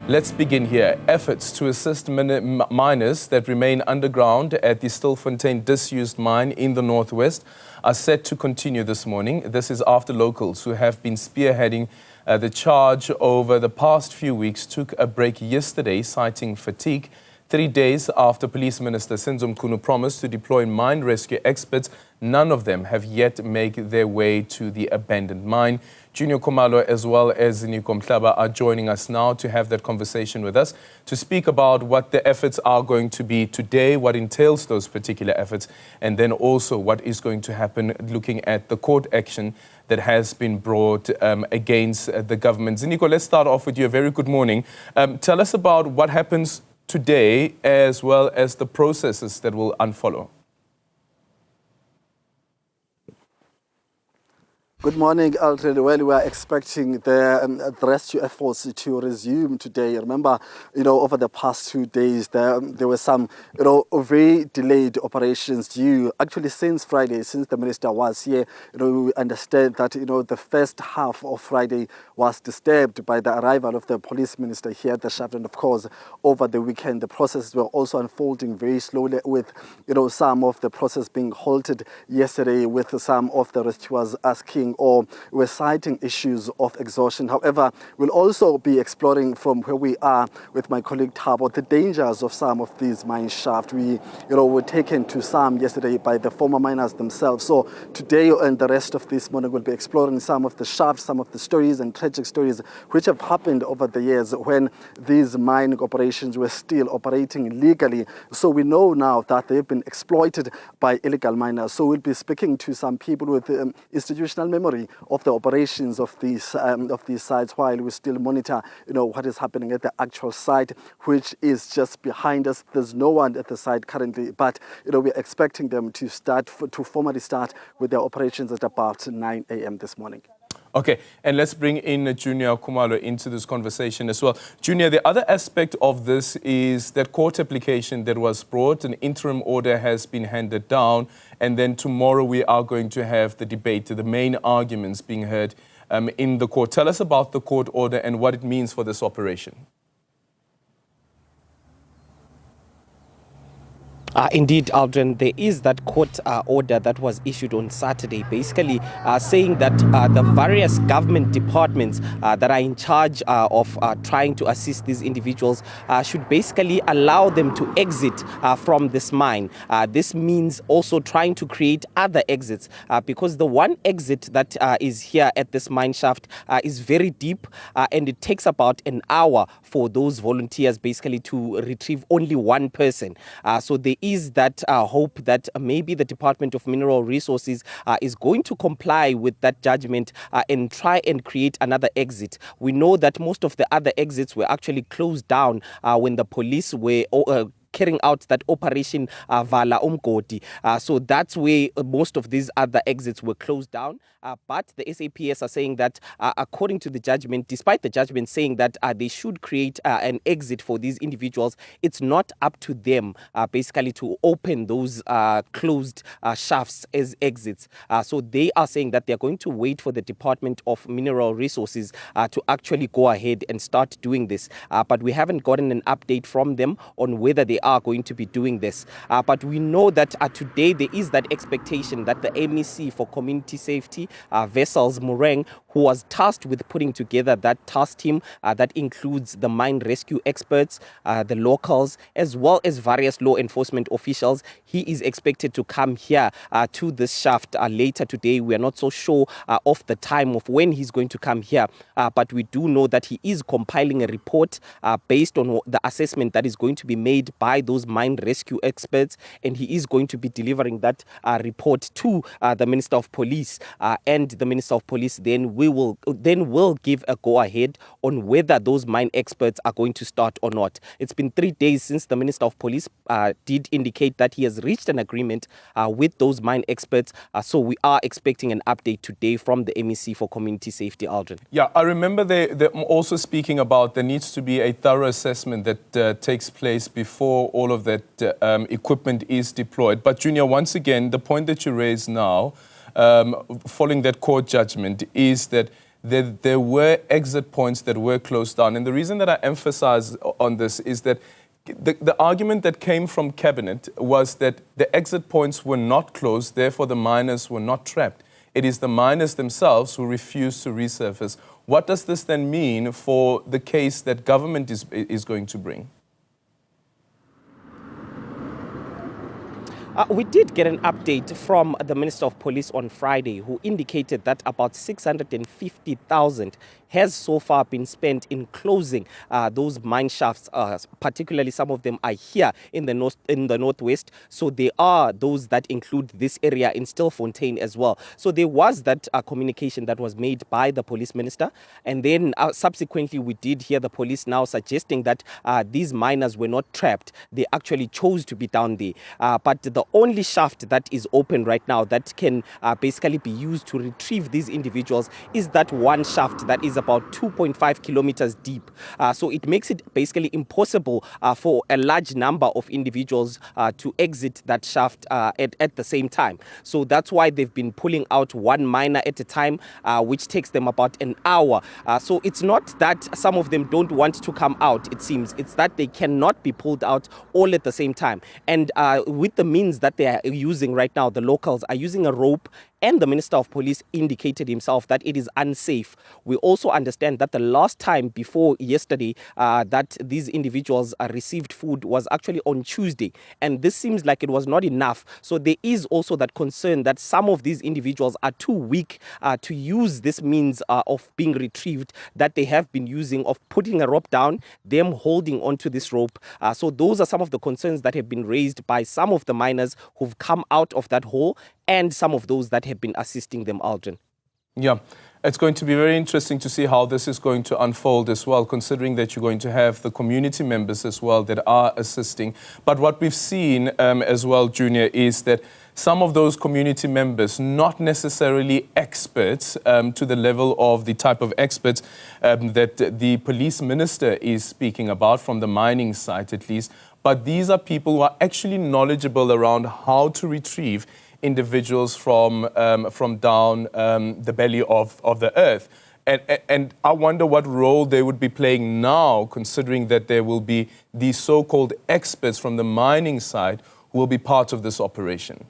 Let's begin here. Efforts to assist miners that remain underground at the Stilfontein disused mine in the northwest are set to continue this morning. This is after locals who have been spearheading the charge over the past few weeks took a break yesterday, citing fatigue. 3 days after Police Minister Ziniko promised to deploy mine rescue experts, none of them have yet made their way to the abandoned mine. Juniour Khumalo as well as Ziniko Mhlaba are joining us now to have that conversation with us, to speak about what the efforts are going to be today, what entails those particular efforts, and then also what is going to happen looking at the court action that has been brought against the government. Ziniko, let's start off with you. A very good morning. Tell us about what happens today, as well as the processes that will unfollow. Good morning, Aldrin. Well, we are expecting the rescue efforts to resume today. Remember, over the past 2 days, there were some, very delayed operations due. Actually, since Friday, since the minister was here, we understand that, the first half of Friday was disturbed by the arrival of the police minister here at the shaft. And of course, over the weekend, the processes were also unfolding very slowly with, some of the process being halted yesterday with some of the rescuers asking or we're citing issues of exhaustion. However, we'll also be exploring from where we are with my colleague Thabo the dangers of some of these mine shafts. We, were taken to some yesterday by the former miners themselves. So today and the rest of this morning, we'll be exploring some of the shafts, some of the stories and tragic stories which have happened over the years when these mining operations were still operating legally. So we know now that they've been exploited by illegal miners. So we'll be speaking to some people with institutional memory of the operations of these sites, while we still monitor, what is happening at the actual site, which is just behind us. There's no one at the site currently, but we're expecting them to formally start with their operations at about 9 a.m. this morning. Okay, and let's bring in Juniour Khumalo into this conversation as well. Juniour, the other aspect of this is that court application that was brought, an interim order has been handed down, and then tomorrow we are going to have the debate, the main arguments being heard in the court. Tell us about the court order and what it means for this operation. Indeed, Aldrin, there is that court order that was issued on Saturday, basically saying that the various government departments that are in charge of trying to assist these individuals should basically allow them to exit from this mine. This means also trying to create other exits because the one exit that is here at this mine shaft is very deep and it takes about an hour for those volunteers basically to retrieve only one person. So there is that hope that maybe the Department of Mineral Resources is going to comply with that judgment and try and create another exit. We know that most of the other exits were actually closed down when the police were carrying out that operation Vala Umgodi. So that's where most of these other exits were closed down. But the SAPS are saying that according to the judgment, despite the judgment saying that they should create an exit for these individuals, it's not up to them basically to open those closed shafts as exits. So they are saying that they're going to wait for the Department of Mineral Resources to actually go ahead and start doing this. But we haven't gotten an update from them on whether they are going to be doing this. But we know that today there is that expectation that the MEC for Community Safety, Vessels Mureng, who was tasked with putting together that task team that includes the mine rescue experts, the locals, as well as various law enforcement officials. He is expected to come here to this shaft later today. We are not so sure of the time of when he's going to come here, but we do know that he is compiling a report based on the assessment that is going to be made by those mine rescue experts, and he is going to be delivering that report to the Minister of Police, and the Minister of Police then will give a go-ahead on whether those mine experts are going to start or not. It's been 3 days since the Minister of Police did indicate that he has reached an agreement with those mine experts, so we are expecting an update today from the MEC for Community Safety, Aldrin. Yeah, I remember they're also speaking about there needs to be a thorough assessment that takes place before all of that equipment is deployed. But Juniour, once again, the point that you raise now, following that court judgment, is that there were exit points that were closed down. And the reason that I emphasize on this is that the argument that came from Cabinet was that the exit points were not closed, therefore the miners were not trapped. It is the miners themselves who refuse to resurface. What does this then mean for the case that government is going to bring? We did get an update from the Minister of Police on Friday, who indicated that about 650,000 has so far been spent in closing those mine shafts. Particularly, some of them are here in the northwest. So there are those that include this area in Stilfontein as well. So there was that communication that was made by the police minister, and then subsequently we did hear the police now suggesting that these miners were not trapped. They actually chose to be down there. But the only shaft that is open right now that can basically be used to retrieve these individuals is that one shaft that is about 2.5 kilometers deep. So it makes it basically impossible for a large number of individuals to exit that shaft at the same time. So that's why they've been pulling out one miner at a time, which takes them about an hour. So it's not that some of them don't want to come out, it seems. It's that they cannot be pulled out all at the same time. And with the means that they are using right now, the locals are using a rope, and the Minister of Police indicated himself that it is unsafe. We also understand that the last time before yesterday that these individuals received food was actually on Tuesday, and this seems like it was not enough. So there is also that concern that some of these individuals are too weak to use this means of being retrieved that they have been using, of putting a rope down, them holding onto this rope. So those are some of the concerns that have been raised by some of the miners who've come out of that hole, and some of those that have been assisting them, Aldrin. Yeah, it's going to be very interesting to see how this is going to unfold as well, considering that you're going to have the community members as well that are assisting. But what we've seen as well, Junior, is that some of those community members, not necessarily experts to the level of the type of experts that the police minister is speaking about, from the mining site at least, but these are people who are actually knowledgeable around how to retrieve individuals from down the belly of the earth. And I wonder what role they would be playing now, considering that there will be these so-called experts from the mining side who will be part of this operation.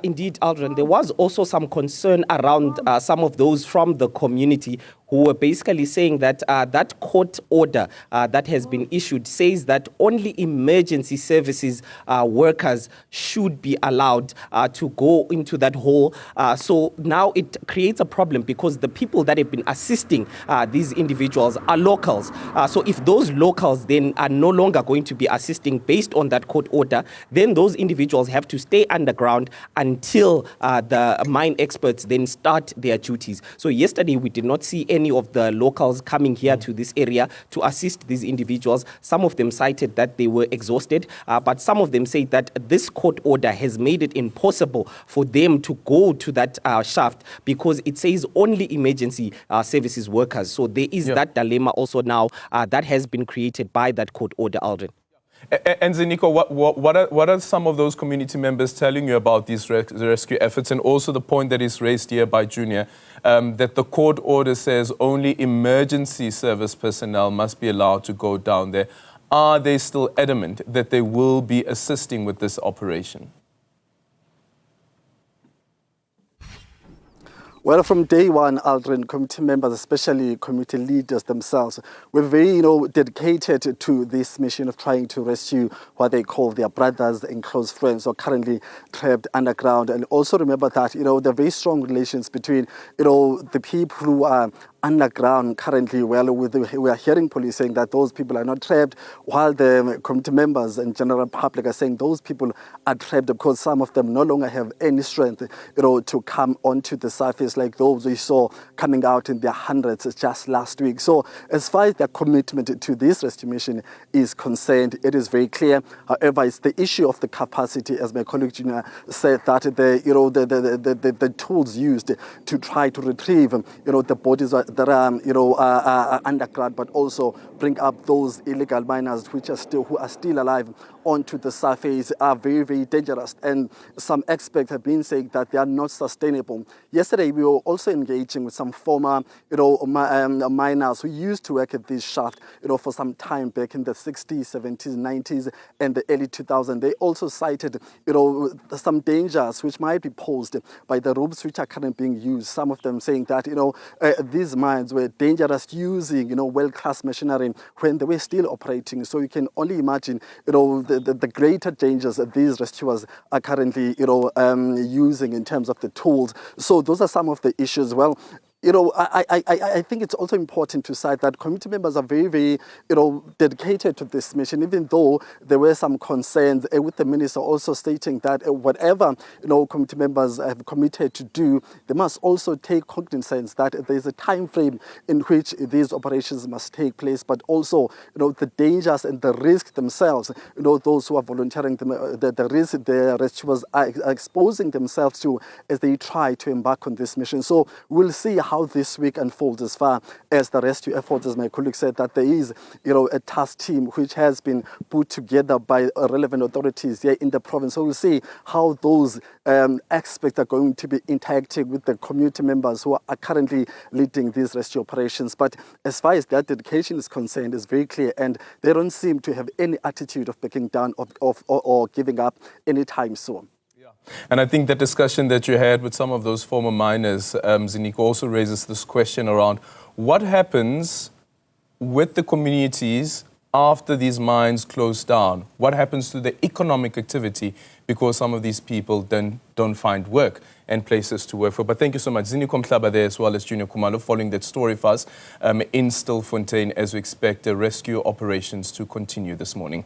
Indeed, Aldrin, there was also some concern around some of those from the community who were basically saying that that court order that has been issued says that only emergency services workers should be allowed to go into that hole. So now it creates a problem because the people that have been assisting these individuals are locals. So if those locals then are no longer going to be assisting based on that court order, then those individuals have to stay underground until the mine experts then start their duties. So yesterday we did not see any of the locals coming here to this area to assist these individuals. Some of them cited that they were exhausted, but some of them say that this court order has made it impossible for them to go to that shaft because it says only emergency services workers. So there is that dilemma also now that has been created by that court order, Aldrin. And Ziniko, what are some of those community members telling you about these rescue efforts, and also the point that is raised here by Junior, that the court order says only emergency service personnel must be allowed to go down there? Are they still adamant that they will be assisting with this operation? Well, from day one, Aldrin, committee members, especially committee leaders themselves, were very, dedicated to this mission of trying to rescue what they call their brothers and close friends who are currently trapped underground. And also remember that, there are very strong relations between, the people who are underground currently. Well, we are hearing police saying that those people are not trapped, while the committee members and general public are saying those people are trapped because some of them no longer have any strength, to come onto the surface like those we saw coming out in their hundreds just last week. So as far as their commitment to this rescue mission is concerned, it is very clear. However, it's the issue of the capacity, as my colleague Juniour said, that the tools used to try to retrieve, the bodies that are underground, but also bring up those illegal miners who are still alive onto the surface are very, very dangerous. And some experts have been saying that they are not sustainable. Yesterday, we were also engaging with some former, miners who used to work at this shaft, for some time back in the 60s, 70s, 90s, and the early 2000s. They also cited, some dangers which might be posed by the ropes which are currently being used. Some of them saying that, these mines were dangerous using, world-class machinery when they were still operating. So you can only imagine, the greater dangers that these rescuers are currently, using in terms of the tools. So those are some of the issues. Well, I think it's also important to cite that committee members are very, very, dedicated to this mission, even though there were some concerns with the minister also stating that whatever, committee members have committed to do, they must also take cognizance that there's a time frame in which these operations must take place, but also, the dangers and the risks themselves, those who are volunteering, the risk the rescuers are exposing themselves to as they try to embark on this mission. So we'll see how this week unfolds as far as the rescue efforts, as my colleague said, that there is, a task team which has been put together by relevant authorities here in the province. So we'll see how those aspects are going to be interacting with the community members who are currently leading these rescue operations. But as far as their dedication is concerned, it's very clear, and they don't seem to have any attitude of backing down or giving up anytime soon. And I think the discussion that you had with some of those former miners, Ziniko, also raises this question around what happens with the communities after these mines close down? What happens to the economic activity because some of these people then don't find work and places to work for? But thank you so much. Ziniko Mhlaba there, as well as Juniour Khumalo, following that story for us in Stilfontein, as we expect the rescue operations to continue this morning.